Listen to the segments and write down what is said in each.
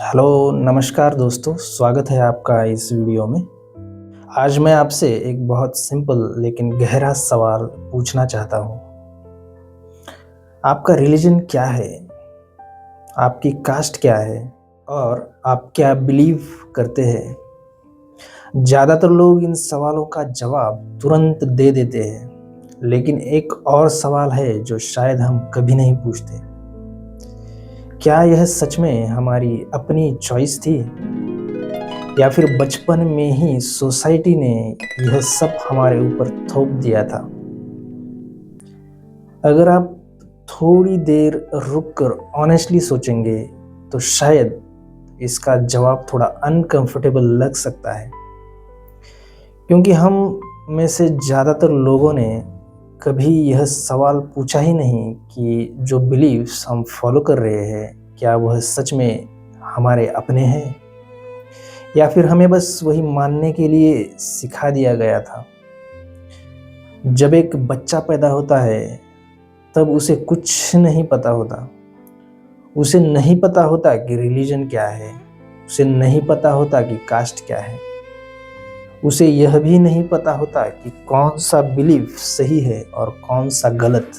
Hello, नमस्कार दोस्तों, स्वागत है आपका इस वीडियो में। आज मैं आपसे एक बहुत सिंपल लेकिन गहरा सवाल पूछना चाहता हूँ। आपका रिलीजन क्या है? आपकी कास्ट क्या है? और आप क्या बिलीव करते हैं? ज़्यादातर लोग इन सवालों का जवाब तुरंत दे देते हैं, लेकिन एक और सवाल है जो शायद हम कभी नहीं पूछते। क्या यह सच में हमारी अपनी चॉइस थी? या फिर बचपन में ही सोसाइटी ने यह सब हमारे ऊपर थोप दिया था? अगर आप थोड़ी देर रुक कर ऑनेस्टली सोचेंगे तो शायद इसका जवाब थोड़ा अनकंफर्टेबल लग सकता है, क्योंकि हम में से ज़्यादातर लोगों ने कभी यह सवाल पूछा ही नहीं कि जो बिलीव्स हम फॉलो कर रहे हैं क्या वह सच में हमारे अपने हैं, या फिर हमें बस वही मानने के लिए सिखा दिया गया था। जब एक बच्चा पैदा होता है तब उसे कुछ नहीं पता होता। उसे नहीं पता होता कि रिलीजन क्या है, उसे नहीं पता होता कि कास्ट क्या है, उसे यह भी नहीं पता होता कि कौन सा बिलीफ सही है और कौन सा गलत।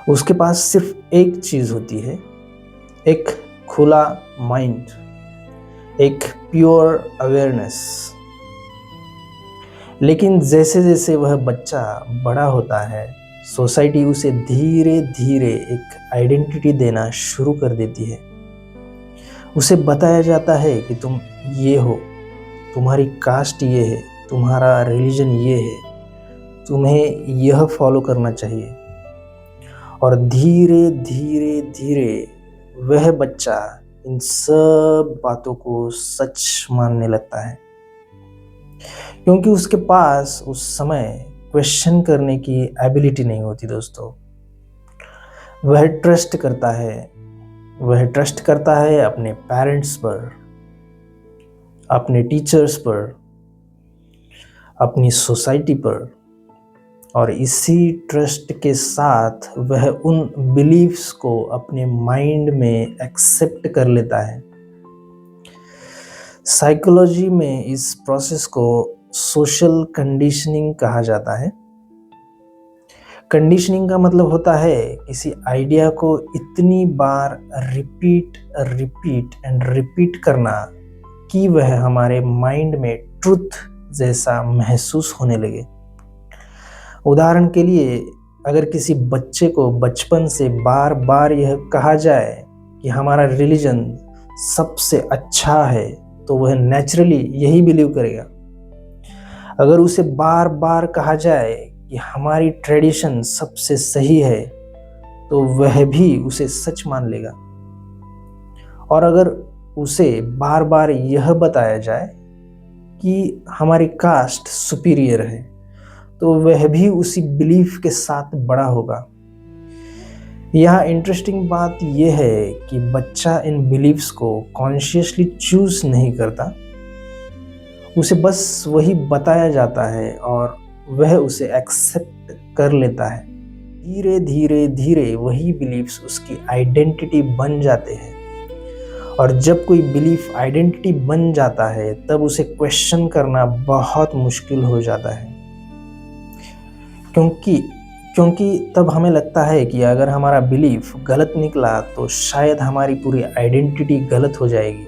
उसके पास सिर्फ एक चीज़ होती है, एक खुला माइंड, एक प्योर अवेयरनेस। लेकिन जैसे जैसे वह बच्चा बड़ा होता है, सोसाइटी उसे धीरे धीरे एक आइडेंटिटी देना शुरू कर देती है। उसे बताया जाता है कि तुम ये हो, तुम्हारी कास्ट ये है, तुम्हारा रिलीजन ये है, तुम्हें यह फॉलो करना चाहिए। और धीरे धीरे धीरे वह बच्चा इन सब बातों को सच मानने लगता है, क्योंकि उसके पास उस समय क्वेश्चन करने की एबिलिटी नहीं होती। दोस्तों, वह ट्रस्ट करता है अपने पेरेंट्स पर, अपने टीचर्स पर, अपनी सोसाइटी पर, और इसी ट्रस्ट के साथ वह उन बिलीफ्स को अपने माइंड में एक्सेप्ट कर लेता है। साइकोलॉजी में इस प्रोसेस को सोशल कंडीशनिंग कहा जाता है। कंडीशनिंग का मतलब होता है किसी आइडिया को इतनी बार रिपीट करना कि वह हमारे माइंड में ट्रुथ जैसा महसूस होने लगे। उदाहरण के लिए, अगर किसी बच्चे को बचपन से बार बार यह कहा जाए कि हमारा रिलीजन सबसे अच्छा है, तो वह नेचुरली यही बिलीव करेगा। अगर उसे बार बार कहा जाए कि हमारी ट्रेडिशन सबसे सही है, तो वह भी उसे सच मान लेगा। और अगर उसे बार बार यह बताया जाए कि हमारी कास्ट सुपीरियर है, तो वह भी उसी बिलीफ के साथ बड़ा होगा। यहाँ इंटरेस्टिंग बात यह है कि बच्चा इन बिलीफ्स को कॉन्शियसली चूज नहीं करता, उसे बस वही बताया जाता है और वह उसे एक्सेप्ट कर लेता है। धीरे धीरे धीरे वही बिलीफ्स उसकी आइडेंटिटी बन जाते हैं, और जब कोई बिलीफ आइडेंटिटी बन जाता है तब उसे क्वेश्चन करना बहुत मुश्किल हो जाता है, क्योंकि तब हमें लगता है कि अगर हमारा बिलीफ गलत निकला तो शायद हमारी पूरी आइडेंटिटी गलत हो जाएगी।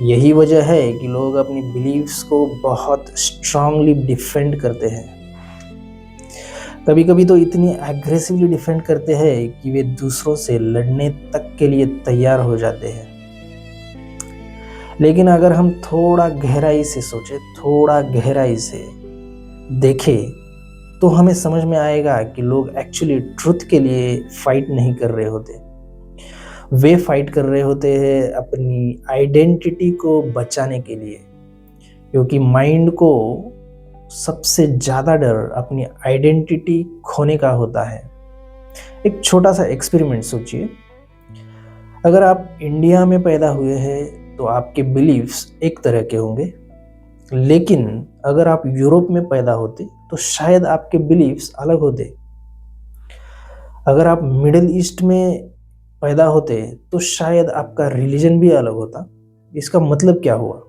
यही वजह है कि लोग अपनी बिलीव्स को बहुत स्ट्रांगली डिफेंड करते हैं। कभी कभी तो इतनी एग्रेसिवली डिफेंड करते हैं कि वे दूसरों से लड़ने तक के लिए तैयार हो जाते हैं। लेकिन अगर हम थोड़ा गहराई से सोचें, थोड़ा गहराई से देखें, तो हमें समझ में आएगा कि लोग एक्चुअली ट्रुथ के लिए फाइट नहीं कर रहे होते। वे फाइट कर रहे होते हैं अपनी आइडेंटिटी को बचाने के लिए, क्योंकि माइंड को सबसे ज़्यादा डर अपनी आइडेंटिटी खोने का होता है। एक छोटा सा एक्सपेरिमेंट सोचिए। अगर आप इंडिया में पैदा हुए हैं तो आपके बिलीव्स एक तरह के होंगे, लेकिन अगर आप यूरोप में पैदा होते तो शायद आपके बिलीव्स अलग होते। अगर आप मिडिल ईस्ट में पैदा होते तो शायद आपका रिलीजन भी अलग होता। इसका मतलब क्या हुआ?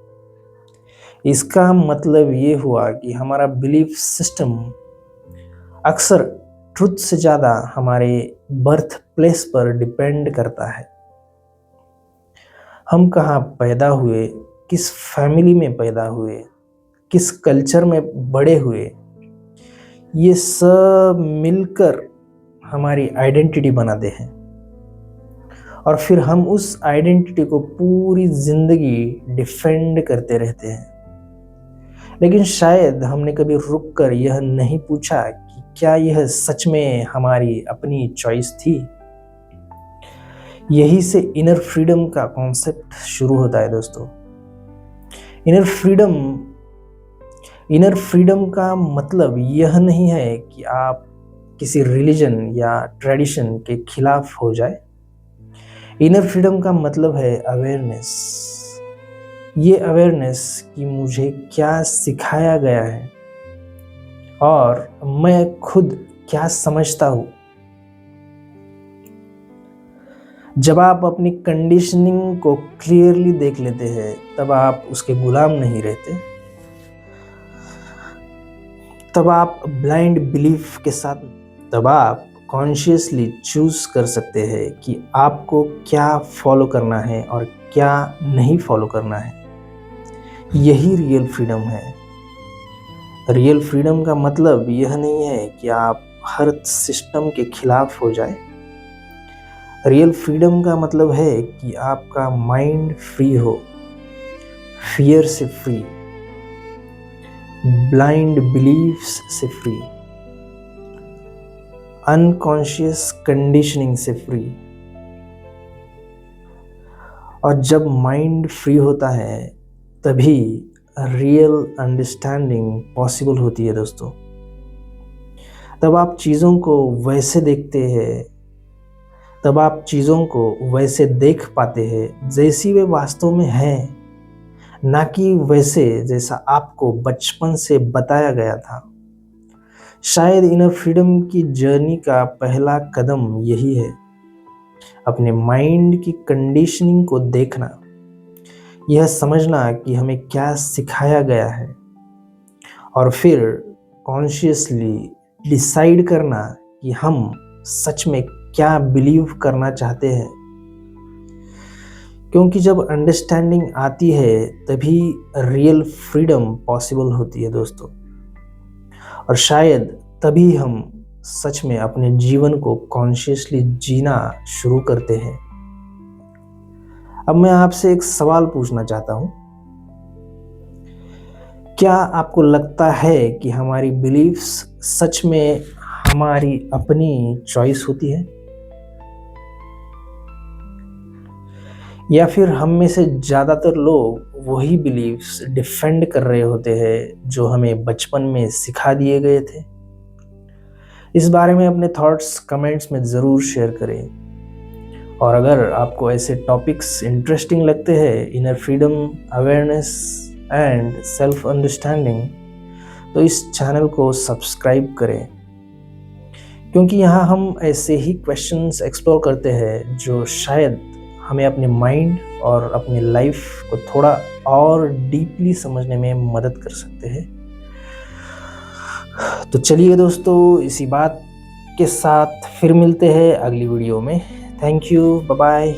इसका मतलब ये हुआ कि हमारा बिलीफ सिस्टम अक्सर ट्रुथ से ज़्यादा हमारे बर्थ प्लेस पर डिपेंड करता है। हम कहाँ पैदा हुए, किस फैमिली में पैदा हुए, किस कल्चर में बड़े हुए, ये सब मिलकर हमारी आइडेंटिटी बनाते हैं और फिर हम उस आइडेंटिटी को पूरी ज़िंदगी डिफेंड करते रहते हैं। लेकिन शायद हमने कभी रुक कर यह नहीं पूछा कि क्या यह सच में हमारी अपनी चॉइस थी। यही से इनर फ्रीडम का कॉन्सेप्ट शुरू होता है दोस्तों। इनर फ्रीडम का मतलब यह नहीं है कि आप किसी रिलीजन या ट्रेडिशन के खिलाफ हो जाए। इनर फ्रीडम का मतलब है अवेयरनेस। ये अवेयरनेस कि मुझे क्या सिखाया गया है और मैं खुद क्या समझता हूँ। जब आप अपनी कंडीशनिंग को क्लियरली देख लेते हैं तब आप उसके गुलाम नहीं रहते। तब आप ब्लाइंड बिलीफ के साथ, तब आप कॉन्शियसली चूज कर सकते हैं कि आपको क्या फॉलो करना है और क्या नहीं फॉलो करना है। यही रियल फ्रीडम है। रियल फ्रीडम का मतलब यह नहीं है कि आप हर सिस्टम के खिलाफ हो जाए। रियल फ्रीडम का मतलब है कि आपका माइंड फ्री हो, फियर से फ्री, ब्लाइंड बिलीफ्स से फ्री, अनकॉन्शियस कंडीशनिंग से फ्री। और जब माइंड फ्री होता है तभी रियल अंडरस्टैंडिंग पॉसिबल होती है दोस्तों। तब आप चीज़ों को वैसे देखते हैं, तब आप चीज़ों को वैसे देख पाते हैं जैसी वे वास्तव में हैं, ना कि वैसे जैसा आपको बचपन से बताया गया था। शायद इनर फ्रीडम की जर्नी का पहला कदम यही है, अपने माइंड की कंडीशनिंग को देखना, यह समझना कि हमें क्या सिखाया गया है और फिर कॉन्शियसली डिसाइड करना कि हम सच में क्या बिलीव करना चाहते हैं। क्योंकि जब अंडरस्टैंडिंग आती है तभी रियल फ्रीडम पॉसिबल होती है दोस्तों। और शायद तभी हम सच में अपने जीवन को कॉन्शियसली जीना शुरू करते हैं। अब मैं आपसे एक सवाल पूछना चाहता हूँ। क्या आपको लगता है कि हमारी बिलीफ्स सच में हमारी अपनी चॉइस होती है, या फिर हम में से ज़्यादातर लोग वही बिलीफ्स डिफेंड कर रहे होते हैं जो हमें बचपन में सिखा दिए गए थे? इस बारे में अपने थॉट्स कमेंट्स में ज़रूर शेयर करें। और अगर आपको ऐसे टॉपिक्स इंटरेस्टिंग लगते हैं, inner freedom, awareness and self understanding, तो इस चैनल को सब्सक्राइब करें, क्योंकि यहाँ हम ऐसे ही क्वेश्चंस एक्सप्लोर करते हैं जो शायद हमें अपने माइंड और अपनी लाइफ को थोड़ा और डीपली समझने में मदद कर सकते हैं। तो चलिए दोस्तों, इसी बात के साथ फिर मिलते हैं अगली वीडियो में। Thank you, bye bye.